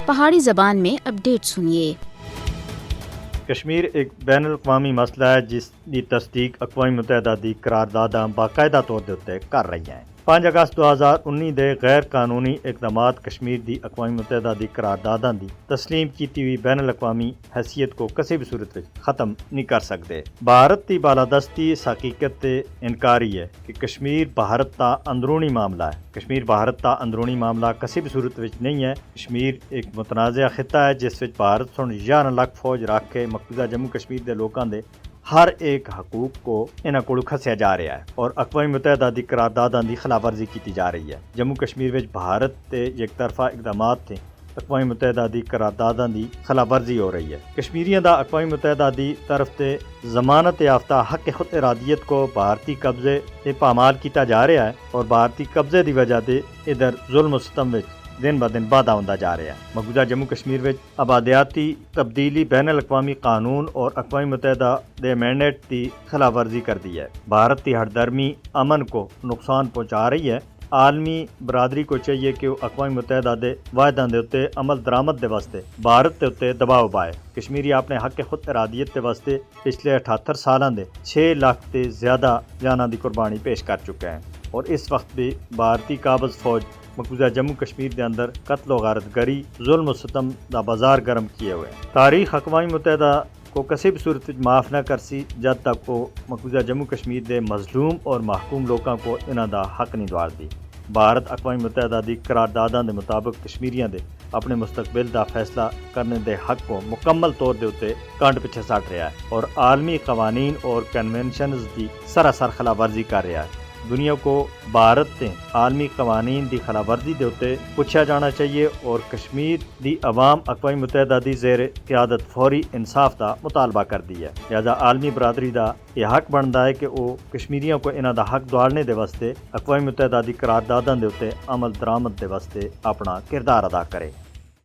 پہاڑی زبان میں اپڈیٹ سنیے۔ کشمیر ایک بین الاقوامی مسئلہ ہے جس کی تصدیق اقوام متحدہ دی قرارداداں باقاعدہ طور دے کر رہی ہیں۔ 5 اگست 2019 دے غیر قانونی اقدامات کشمیر دی اقوام متحدہ دی قرارداداں دی تسلیم کیتی ہوئی بین الاقوامی حیثیت کو کسی بھی صورت میں ختم نہیں کر سکتے۔ بھارت دی بالادستی اس حقیقت تے انکاری ہے کہ کشمیر بھارت دا اندرونی معاملہ ہے۔ کشمیر بھارت دا اندرونی معاملہ کسی بھی صورت میں نہیں ہے۔ کشمیر ایک متنازع خطہ ہے جس وچ بھارت سن 11 لاکھ فوج رکھ کے مقبوضہ جموں کشمیر دے لوکاں دے ہر ایک حقوق کو انہاں کولوں کھسیا جا رہا ہے اور اقوام متحدہ دی قرارداداں دی خلاف ورزی کی جا رہی ہے۔ جموں کشمیر وچ بھارت تے یک طرفہ اقدامات تھے، اقوام متحدہ دی قرارداداں دی خلاف ورزی ہو رہی ہے۔ کشمیریاں دا اقوام متحدہ دی طرف تے ضمانت یافتہ حق خود ارادیت کو بھارتی قبضے تے پامال کیتا جا رہا ہے اور بھارتی قبضے دی وجہ دے ادھر ظلم و ستم وچ دن با دن وعدہ ہوندا جا رہا ہے۔ مقبوضہ جموں کشمیر وچ آبادیاتی تبدیلی بین الاقوامی قانون اور اقوام متحدہ دے مینڈیٹ دی خلاف ورزی کر دی ہے۔ بھارت کی ہردرمی امن کو نقصان پہنچا رہی ہے۔ عالمی برادری کو چاہیے کہ وہ اقوام متحدہ دے واعداں دے اتے عمل درآمد دے واسطے بھارت دے اتے دباؤ پائے۔ کشمیری اپنے حق خود ارادیت دے واسطے پچھلے 78 سالاں دے 6 لاکھ تے زیادہ جاناں دی قربانی پیش کر چکے ہیں اور اس وقت بھی بھارتی قابض فوج مقبوضہ جموں کشمیر دے اندر قتل و غارت گری، ظلم و ستم دا بازار گرم کیے ہوئے ہیں۔ تاریخ اقوام متحدہ کو کسی بھی صورت معاف نہ کرسی جد تک وہ مقبوضہ جموں کشمیر دے مظلوم اور محکوم لوکاں کو انہاں دا حق نہیں دوار دی۔ بھارت اقوام متحدہ دی قرارداداں دے مطابق کشمیریاں دے اپنے مستقبل دا فیصلہ کرنے دے حق کو مکمل طور دے اتے کانٹ پیچھے سٹ رہا ہے اور عالمی قوانین اور کنونشنز دی سراسر خلاف ورزی کر رہا ہے۔ دنیا کو بھارت تے عالمی قوانین دی خلاف ورزی دے اتے پوچھا جانا چاہیے اور کشمیر دی عوام اقوام متحدہ دی زیر قیادت فوری انصاف دا مطالبہ کر دی ہے۔ لہذا عالمی برادری دا یہ حق بنتا ہے کہ وہ کشمیریوں کو انہاں دا حق دوارنے دے واسطے اقوام متحدہ دی قرارداداں دے اتے عمل درآمد دے واسطے اپنا کردار ادا کرے۔